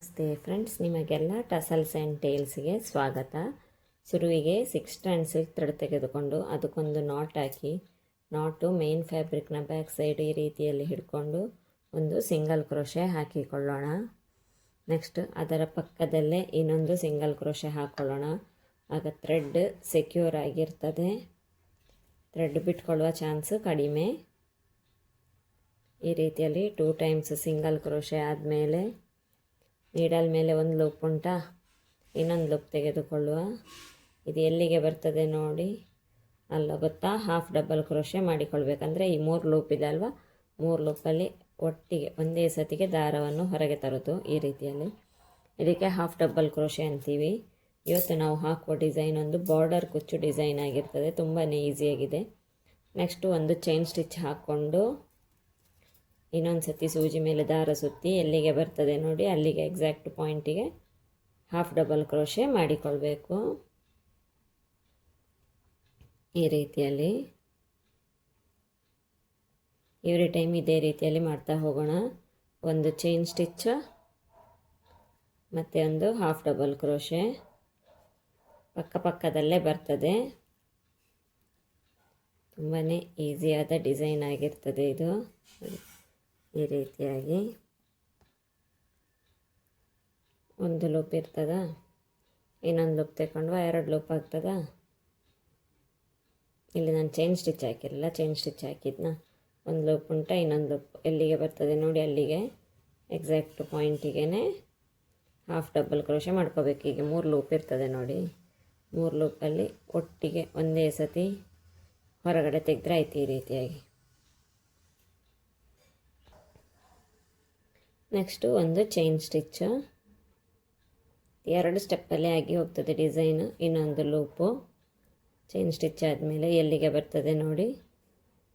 ನಮಸ್ತೆ ಫ್ರೆಂಡ್ಸ್, ನಿಮಗೆಲ್ಲ tassels and ಟೇಲ್ಸ್ಗೆ ಸ್ವಾಗತ. ಶುರುವಿಗೆ 6 ಸ್ಟ್ಯಾಂಡ್ ಸಿಲ್ಕ್ ಥ್ರೆಡ್ ತೆಗೆದುಕೊಂಡು ಅದಕ್ಕೊಂದು ನಾಟ್ ಹಾಕಿ, ನಾಟು ಮೇನ್ ಫ್ಯಾಬ್ರಿಕ್ನ ಬ್ಯಾಕ್ ಸೈಡ್ ಈ ರೀತಿಯಲ್ಲಿ ಹಿಡ್ಕೊಂಡು ಒಂದು ಸಿಂಗಲ್ ಕ್ರೋಶೆ ಹಾಕಿಕೊಳ್ಳೋಣ. ನೆಕ್ಸ್ಟ್ ಅದರ ಪಕ್ಕದಲ್ಲೇ ಇನ್ನೊಂದು ಸಿಂಗಲ್ ಕ್ರೋಶೆ ಹಾಕ್ಕೊಳ್ಳೋಣ. ಆಗ ಥ್ರೆಡ್ ಸೆಕ್ಯೂರ್ ಆಗಿರ್ತದೆ, ಥ್ರೆಡ್ ಬಿಟ್ಕೊಳ್ಳುವ ಚಾನ್ಸು ಕಡಿಮೆ. ಈ ರೀತಿಯಲ್ಲಿ 2 ಟೈಮ್ಸ್ ಸಿಂಗಲ್ ಕ್ರೋಶೆ ಆದಮೇಲೆ ನೀಡಲ್ ಮೇಲೆ ಒಂದು ಲೂಪ್ ಉಂಟಾ, ಇನ್ನೊಂದು ಲೂಪ್ ತೆಗೆದುಕೊಳ್ಳುವ. ಇದು ಎಲ್ಲಿಗೆ ಬರ್ತದೆ ನೋಡಿ, ಅಲ್ಲ ಗೊತ್ತಾ, ಹಾಫ್ ಡಬಲ್ ಕ್ರೋಶೆ ಮಾಡಿಕೊಳ್ಬೇಕಂದ್ರೆ ಈ 3 ಲೂಪ್ ಇದೆ ಅಲ್ವಾ, 3 ಲೂಪಲ್ಲಿ ಒಟ್ಟಿಗೆ ಒಂದೇ ಸತಿಗೆ ದಾರವನ್ನು ಹೊರಗೆ ತರೋದು. ಈ ರೀತಿಯಲ್ಲಿ ಇದಕ್ಕೆ ಹಾಫ್ ಡಬಲ್ ಕ್ರೋಶೆ ಅಂತೀವಿ. ಇವತ್ತು ನಾವು ಹಾಕುವ ಡಿಸೈನ್ ಒಂದು ಬಾರ್ಡರ್ ಕುಚ್ಚು ಡಿಸೈನ್ ಆಗಿರ್ತದೆ, ತುಂಬಾ ಈಸಿಯಾಗಿದೆ. ನೆಕ್ಸ್ಟು ಒಂದು ಚೈನ್ ಸ್ಟಿಚ್ ಹಾಕ್ಕೊಂಡು ಇನ್ನೊಂದು ಸತಿ ಸೂಜಿ ಮೇಲೆ ದಾರ ಸುತ್ತಿ ಎಲ್ಲಿಗೆ ಬರ್ತದೆ ನೋಡಿ ಅಲ್ಲಿಗೆ ಎಕ್ಸಾಕ್ಟ್ ಪಾಯಿಂಟಿಗೆ ಹಾಫ್ ಡಬಲ್ ಕ್ರೋಶೆ ಮಾಡಿಕೊಳ್ಬೇಕು. ಈ ರೀತಿಯಲ್ಲಿ ಎವ್ರಿ ಟೈಮ್ ಇದೇ ರೀತಿಯಲ್ಲಿ ಮಾಡ್ತಾ ಹೋಗೋಣ. ಒಂದು ಚೈನ್ ಸ್ಟಿಚ್ ಮತ್ತು ಒಂದು ಹಾಫ್ ಡಬಲ್ ಕ್ರೋಶೆ ಪಕ್ಕದಲ್ಲೇ ಬರ್ತದೆ. ತುಂಬಾ ಈಸಿಯಾದ ಡಿಸೈನ್ ಆಗಿರ್ತದೆ ಇದು. ಈ ರೀತಿಯಾಗಿ ಒಂದು ಲೂಪ್ ಇರ್ತದ, ಇನ್ನೊಂದು ಲೂಪ್ ತಗೊಂಡು 2 ಲೂಪ್ ಆಗ್ತದ. ಇಲ್ಲಿ ನಾನು ಚೈನ್ ಸ್ಟಿಚ್ ಹಾಕಿರಲಿಲ್ಲ, ಚೈನ್ ಸ್ಟಿಚ್ ಹಾಕಿದ್ನ. ಒಂದು ಲೂಪ್ ಉಂಟ, ಇನ್ನೊಂದು ಲೂಪ್ ಎಲ್ಲಿಗೆ ಬರ್ತದೆ ನೋಡಿ ಅಲ್ಲಿಗೆ ಎಕ್ಸಾಕ್ಟ್ ಪಾಯಿಂಟಿಗೆ ಹಾಫ್ ಡಬಲ್ ಕ್ರೋಶೆ ಮಾಡ್ಕೋಬೇಕು. ಈಗ 3 ಲೂಪ್ ಇರ್ತದೆ ನೋಡಿ, 3 ಲೂಪಲ್ಲಿ ಒಟ್ಟಿಗೆ ಒಂದೇ ಸತಿ ಹೊರಗಡೆ ತೆಗೆದ್ರೆ ಆಯ್ತು. ಈ ರೀತಿಯಾಗಿ ನೆಕ್ಸ್ಟು ಒಂದು ಚೈನ್ ಸ್ಟಿಚ್, 2 ಸ್ಟೆಪ್ಪಲ್ಲೇ ಆಗಿ ಹೋಗ್ತದೆ ಡಿಸೈನು. ಇನ್ನೊಂದು ಲೂಪು ಚೈನ್ ಸ್ಟಿಚ್ ಆದಮೇಲೆ ಎಲ್ಲಿಗೆ ಬರ್ತದೆ ನೋಡಿ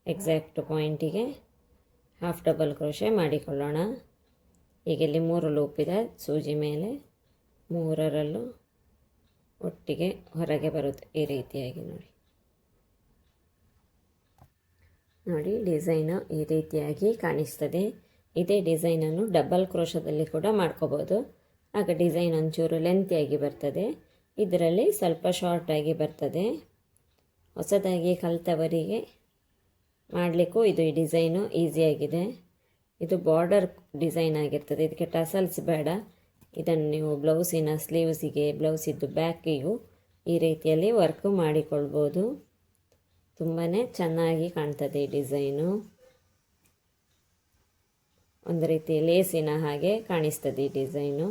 ಎಕ್ಸಾಕ್ಟ್ ಪಾಯಿಂಟಿಗೆ ಹಾಫ್ ಡಬಲ್ ಕ್ರೋಶೆ ಮಾಡಿಕೊಳ್ಳೋಣ. ಈಗ ಇಲ್ಲಿ 3 ಲೂಪ್ ಇದೆ ಸೂಜಿ ಮೇಲೆ, 3ರಲ್ಲೂ ಒಟ್ಟಿಗೆ ಹೊರಗೆ ಬರುತ್ತೆ. ಈ ರೀತಿಯಾಗಿ ನೋಡಿ ಡಿಸೈನು ಈ ರೀತಿಯಾಗಿ ಕಾಣಿಸ್ತದೆ. ಇದೇ ಡಿಸೈನನ್ನು ಡಬಲ್ ಕ್ರೋಶದಲ್ಲಿ ಕೂಡ ಮಾಡ್ಕೋಬೋದು. ಆಗ ಡಿಸೈನ್ ಒಂಚೂರು ಲೆಂತಿಯಾಗಿ ಬರ್ತದೆ, ಇದರಲ್ಲಿ ಸ್ವಲ್ಪ ಶಾರ್ಟಾಗಿ ಬರ್ತದೆ. ಹೊಸದಾಗಿ ಕಲಿತವರಿಗೆ ಮಾಡಲಿಕ್ಕೂ ಇದು ಈ ಡಿಸೈನು ಈಸಿಯಾಗಿದೆ. ಇದು ಬಾರ್ಡರ್ ಡಿಸೈನ್ ಆಗಿರ್ತದೆ, ಇದಕ್ಕೆ ಟಸಲ್ಸ್ ಬೇಡ. ಇದನ್ನು ನೀವು ಬ್ಲೌಸಿನ ಸ್ಲೀವ್ಸಿಗೆ, ಬ್ಲೌಸಿದ್ದು ಬ್ಯಾಕಿಗೂ ಈ ರೀತಿಯಲ್ಲಿ ವರ್ಕ್ ಮಾಡಿಕೊಳ್ಬೋದು. ತುಂಬಾ ಚೆನ್ನಾಗಿ ಕಾಣ್ತದೆ ಈ ಡಿಸೈನು. ಒಂದು ರೀತಿ ಲೇಸಿನ ಹಾಗೆ ಕಾಣಿಸ್ತದೆ ಈ ಡಿಸೈನು.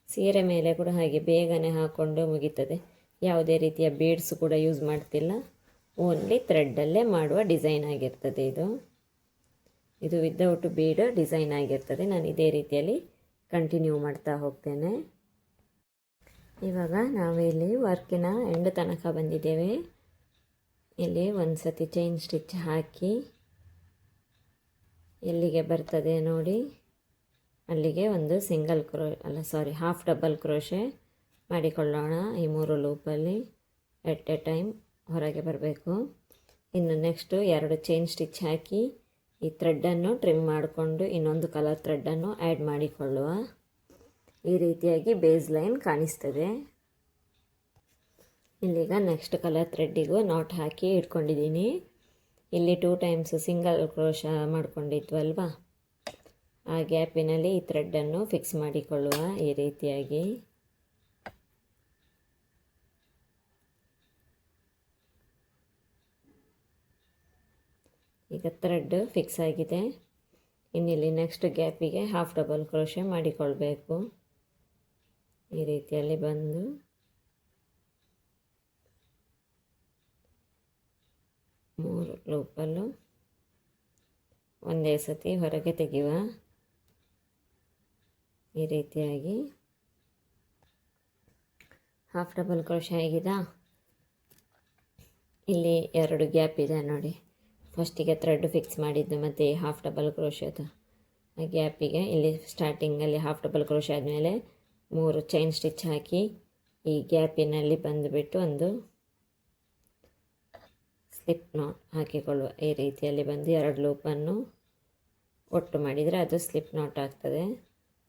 ಸೀರೆ ಮೇಲೆ ಕೂಡ ಹಾಗೆ ಬೇಗನೆ ಹಾಕ್ಕೊಂಡು ಮುಗೀತದೆ. ಯಾವುದೇ ರೀತಿಯ ಬೀಡ್ಸ್ ಕೂಡ ಯೂಸ್ ಮಾಡ್ತಿಲ್ಲ, ಓನ್ಲಿ ಥ್ರೆಡ್ಡಲ್ಲೇ ಮಾಡುವ ಡಿಸೈನ್ ಆಗಿರ್ತದೆ ಇದು ವಿದೌಟ್ ಬೀಡ್ ಡಿಸೈನ್ ಆಗಿರ್ತದೆ. ನಾನು ಇದೇ ರೀತಿಯಲ್ಲಿ ಕಂಟಿನ್ಯೂ ಮಾಡ್ತಾ ಹೋಗ್ತೇನೆ. ಇವಾಗ ನಾವಿಲ್ಲಿ ವರ್ಕಿನ ಎಂಡ್ ತನಕ ಬಂದಿದ್ದೇವೆ. ಇಲ್ಲಿ ಒಂದು ಸತಿ ಚೈನ್ ಸ್ಟಿಚ್ ಹಾಕಿ ಎಲ್ಲಿಗೆ ಬರ್ತದೆ ನೋಡಿ ಅಲ್ಲಿಗೆ ಒಂದು ಹಾಫ್ ಡಬಲ್ ಕ್ರೋಶೆ ಮಾಡಿಕೊಳ್ಳೋಣ. ಈ 3 ಲೂಪಲ್ಲಿ ಎಟ್ ಎ ಟೈಮ್ ಹೊರಗೆ ಬರಬೇಕು. ಇನ್ನು ನೆಕ್ಸ್ಟು 2 ಚೈನ್ ಸ್ಟಿಚ್ ಹಾಕಿ ಈ ಥ್ರೆಡ್ಡನ್ನು ಟ್ರಿಮ್ ಮಾಡಿಕೊಂಡು ಇನ್ನೊಂದು ಕಲರ್ ಥ್ರೆಡ್ಡನ್ನು ಆ್ಯಡ್ ಮಾಡಿಕೊಳ್ಳುವ. ಈ ರೀತಿಯಾಗಿ ಬೇಸ್ ಲೈನ್ ಕಾಣಿಸ್ತದೆ. ಇಲ್ಲಿಗ ನೆಕ್ಸ್ಟ್ ಕಲರ್ ಥ್ರೆಡ್ಡಿಗೂ ನಾಟ್ ಹಾಕಿ ಇಟ್ಕೊಂಡಿದ್ದೀನಿ. ಇಲ್ಲಿ 2 ಟೈಮ್ಸ್ ಸಿಂಗಲ್ ಕ್ರೋಶ ಮಾಡ್ಕೊಂಡಿದ್ವಲ್ವಾ, ಆ ಗ್ಯಾಪಿನಲ್ಲಿ ಈ ಥ್ರೆಡ್ಡನ್ನು ಫಿಕ್ಸ್ ಮಾಡಿಕೊಳ್ಳುವ. ಈ ರೀತಿಯಾಗಿ ಈಗ ಥ್ರೆಡ್ ಫಿಕ್ಸ್ ಆಗಿದೆ. ಇನ್ನಿಲ್ಲಿ ನೆಕ್ಸ್ಟ್ ಗ್ಯಾಪಿಗೆ ಹಾಫ್ ಡಬಲ್ ಕ್ರೋಶೆ ಮಾಡಿಕೊಳ್ಬೇಕು. ಈ ರೀತಿಯಲ್ಲಿ ಬಂದು ಮೂರು ಲೂಪಲ್ಲೂ ಒಂದೇ ಸತಿ ಹೊರಗೆ ತೆಗೆಯುವ. ಈ ರೀತಿಯಾಗಿ ಹಾಫ್ ಡಬಲ್ ಕ್ರೋಶೆ ಆಗಿದೆ. ಇಲ್ಲಿ 2 ಗ್ಯಾಪ್ ಇದೆ ನೋಡಿ, ಫಸ್ಟಿಗೆ ಥ್ರೆಡ್ ಫಿಕ್ಸ್ ಮಾಡಿದ್ದು ಮತ್ತು ಹಾಫ್ ಡಬಲ್ ಕ್ರೋಶೆದು ಆ ಗ್ಯಾಪಿಗೆ ಇಲ್ಲಿ ಸ್ಟಾರ್ಟಿಂಗಲ್ಲಿ ಹಾಫ್ ಡಬಲ್ ಕ್ರೋಶೆ ಆದಮೇಲೆ 3 ಚೈನ್ ಸ್ಟಿಚ್ ಹಾಕಿ ಈ ಗ್ಯಾಪಿನಲ್ಲಿ ಬಂದುಬಿಟ್ಟು ಒಂದು ಸ್ಲಿಪ್ ನಾಟ್ ಹಾಕಿಕೊಳ್ಳುವ. ಈ ರೀತಿಯಲ್ಲಿ ಬಂದು 2 ಲೂಪನ್ನು ಒಟ್ಟು ಮಾಡಿದರೆ ಅದು ಸ್ಲಿಪ್ ನಾಟ್ ಆಗ್ತದೆ.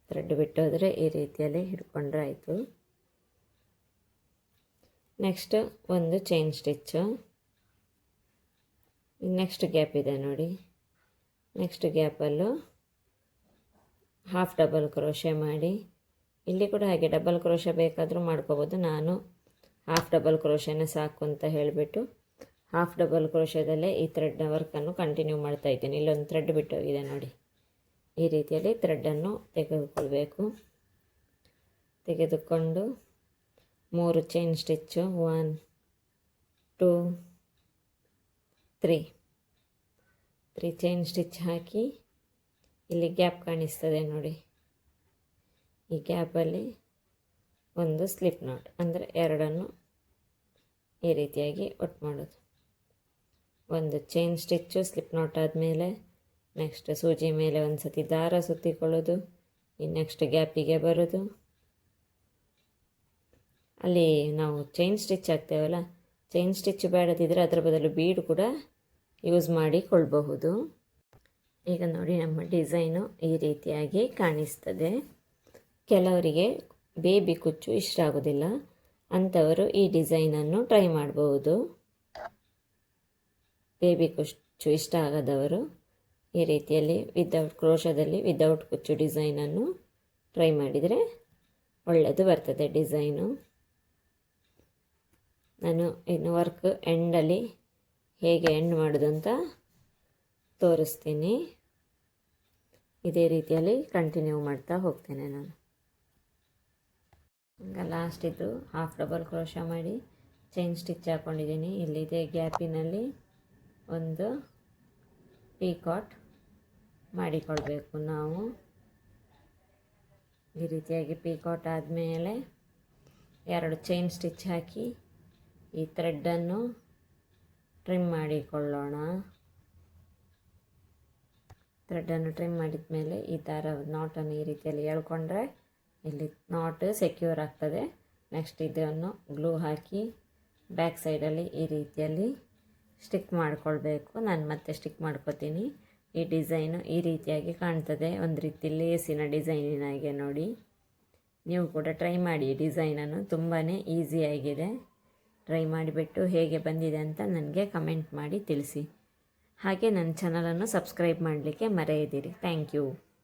ಥ್ರೆಡ್ ಬಿಟ್ಟು ಹೋದರೆ ಈ ರೀತಿಯಲ್ಲಿ ಹಿಡ್ಕೊಂಡ್ರೆ ಆಯಿತು. ನೆಕ್ಸ್ಟ್ ಒಂದು ಚೈನ್ ಸ್ಟಿಚ್ಚು. ನೆಕ್ಸ್ಟ್ ಗ್ಯಾಪ್ ಇದೆ ನೋಡಿ, ನೆಕ್ಸ್ಟ್ ಗ್ಯಾಪಲ್ಲೂ ಹಾಫ್ ಡಬಲ್ ಕ್ರೋಶೆ ಮಾಡಿ, ಇಲ್ಲಿ ಕೂಡ ಹಾಗೆ ಡಬಲ್ ಕ್ರೋಶೆ ಬೇಕಾದರೂ ಮಾಡ್ಕೋಬೋದು. ನಾನು ಹಾಫ್ ಡಬಲ್ ಕ್ರೋಶೆನೇ ಸಾಕು ಅಂತ ಹೇಳಿಬಿಟ್ಟು ಹಾಫ್ ಡಬಲ್ ಕ್ರೋಶೆದಲ್ಲೇ ಈ ಥ್ರೆಡ್ನ ವರ್ಕನ್ನು ಕಂಟಿನ್ಯೂ ಮಾಡ್ತಾ ಇದ್ದೀನಿ. ಇಲ್ಲೊಂದು ಥ್ರೆಡ್ ಬಿಟ್ಟು ಹೋಗಿದೆ ನೋಡಿ. ಈ ರೀತಿಯಲ್ಲಿ ಥ್ರೆಡ್ಡನ್ನು ತೆಗೆದುಕೊಳ್ಬೇಕು. ತೆಗೆದುಕೊಂಡು 3 ಚೈನ್ ಸ್ಟಿಚ್ಚು 1 2 3 ಚೈನ್ ಸ್ಟಿಚ್ ಹಾಕಿ, ಇಲ್ಲಿ ಗ್ಯಾಪ್ ಕಾಣಿಸ್ತದೆ ನೋಡಿ, ಈ ಗ್ಯಾಪಲ್ಲಿ ಒಂದು ಸ್ಲಿಪ್ ನಾಟ್, ಅಂದರೆ 2 ಈ ರೀತಿಯಾಗಿ ಒಟ್ಟು ಮಾಡೋದು. ಒಂದು ಚೈನ್ ಸ್ಟಿಚ್ಚು ಸ್ಲಿಪ್ ನಾಟ್ ಆದಮೇಲೆ ನೆಕ್ಸ್ಟ್ ಸೂಜಿ ಮೇಲೆ ಒಂದು ಸತಿ ದಾರ ಸುತ್ತಿಕೊಳ್ಳೋದು, ಈ ನೆಕ್ಸ್ಟ್ ಗ್ಯಾಪಿಗೆ ಬರೋದು. ಅಲ್ಲಿ ನಾವು ಚೈನ್ ಸ್ಟಿಚ್ ಹಾಕ್ತೇವಲ್ಲ, ಚೈನ್ ಸ್ಟಿಚ್ ಬೇಡದಿದ್ದರೆ ಅದರ ಬದಲು ಬೀಡು ಕೂಡ ಯೂಸ್ ಮಾಡಿಕೊಳ್ಳಬಹುದು. ಈಗ ನೋಡಿ ನಮ್ಮ ಡಿಸೈನು ಈ ರೀತಿಯಾಗಿ ಕಾಣಿಸ್ತದೆ. ಕೆಲವರಿಗೆ ಬೇಬಿ ಕುಚ್ಚು ಇಷ್ಟ ಆಗೋದಿಲ್ಲ, ಅಂಥವರು ಈ ಡಿಸೈನನ್ನು ಟ್ರೈ ಮಾಡಬಹುದು. ಬೇಬಿ ಕುಚ್ಚು ಇಷ್ಟ ಆಗದವರು ಈ ರೀತಿಯಲ್ಲಿ ವಿದೌಟ್ ಕ್ರೋಶದಲ್ಲಿ ವಿದೌಟ್ ಕುಚ್ಚು ಡಿಸೈನನ್ನು ಟ್ರೈ ಮಾಡಿದರೆ ಒಳ್ಳೆಯದು ಬರ್ತದೆ ಡಿಸೈನು. ನಾನು ಇನ್ನು ವರ್ಕ್ ಎಂಡಲ್ಲಿ ಹೇಗೆ ಎಂಡ್ ಮಾಡೋದು ಅಂತ ತೋರಿಸ್ತೀನಿ. ಇದೇ ರೀತಿಯಲ್ಲಿ ಕಂಟಿನ್ಯೂ ಮಾಡ್ತಾ ಹೋಗ್ತೇನೆ ನಾನು. ಈಗ ಲಾಸ್ಟಿದ್ದು ಹಾಫ್ ಡಬಲ್ ಕ್ರೋಶ ಮಾಡಿ ಚೈನ್ ಸ್ಟಿಚ್ ಹಾಕ್ಕೊಂಡಿದ್ದೀನಿ. ಇಲ್ಲಿದೆ ಗ್ಯಾಪಿನಲ್ಲಿ ಒಂದು ಪೀಕಾಟ್ ಮಾಡಿಕೊಳ್ಬೇಕು ನಾವು. ಈ ರೀತಿಯಾಗಿ ಪೀಕಾಟ್ ಆದಮೇಲೆ 2 ಚೈನ್ ಸ್ಟಿಚ್ ಹಾಕಿ ಈ ಥ್ರೆಡ್ಡನ್ನು ಟ್ರಿಮ್ ಮಾಡಿಕೊಳ್ಳೋಣ. ಥ್ರೆಡ್ಡನ್ನು ಟ್ರಿಮ್ ಮಾಡಿದ ಮೇಲೆ ಈ ಥರ ನಾಟನ್ನು ಈ ರೀತಿಯಲ್ಲಿ ಎಳ್ಕೊಂಡ್ರೆ ಇಲ್ಲಿ ನಾಟ್ ಸೆಕ್ಯೂರ್ ಆಗ್ತದೆ. ನೆಕ್ಸ್ಟ್ ಇದನ್ನು ಗ್ಲೂ ಹಾಕಿ ಬ್ಯಾಕ್ ಸೈಡಲ್ಲಿ ಈ ರೀತಿಯಲ್ಲಿ ಸ್ಟಿಕ್ ಮಾಡಿಕೊಳ್ಬೇಕು. ನಾನು ಮತ್ತೆ ಸ್ಟಿಕ್ ಮಾಡ್ಕೋತೀನಿ. ಈ ಡಿಸೈನು ಈ ರೀತಿಯಾಗಿ ಕಾಣ್ತದೆ, ಒಂದು ರೀತಿ ಲೇಸಿನ ಡಿಸೈನಿನಾಗೆ ನೋಡಿ. ನೀವು ಕೂಡ ಟ್ರೈ ಮಾಡಿ ಡಿಸೈನನ್ನು, ತುಂಬಾ ಈಸಿಯಾಗಿದೆ. ಟ್ರೈ ಮಾಡಿಬಿಟ್ಟು ಹೇಗೆ ಬಂದಿದೆ ಅಂತ ನನಗೆ ಕಮೆಂಟ್ ಮಾಡಿ ತಿಳಿಸಿ. ಹಾಗೆ ನನ್ನ ಚಾನಲನ್ನು ಸಬ್ಸ್ಕ್ರೈಬ್ ಮಾಡಲಿಕ್ಕೆ ಮರೆಯದಿರಿ. Thank you.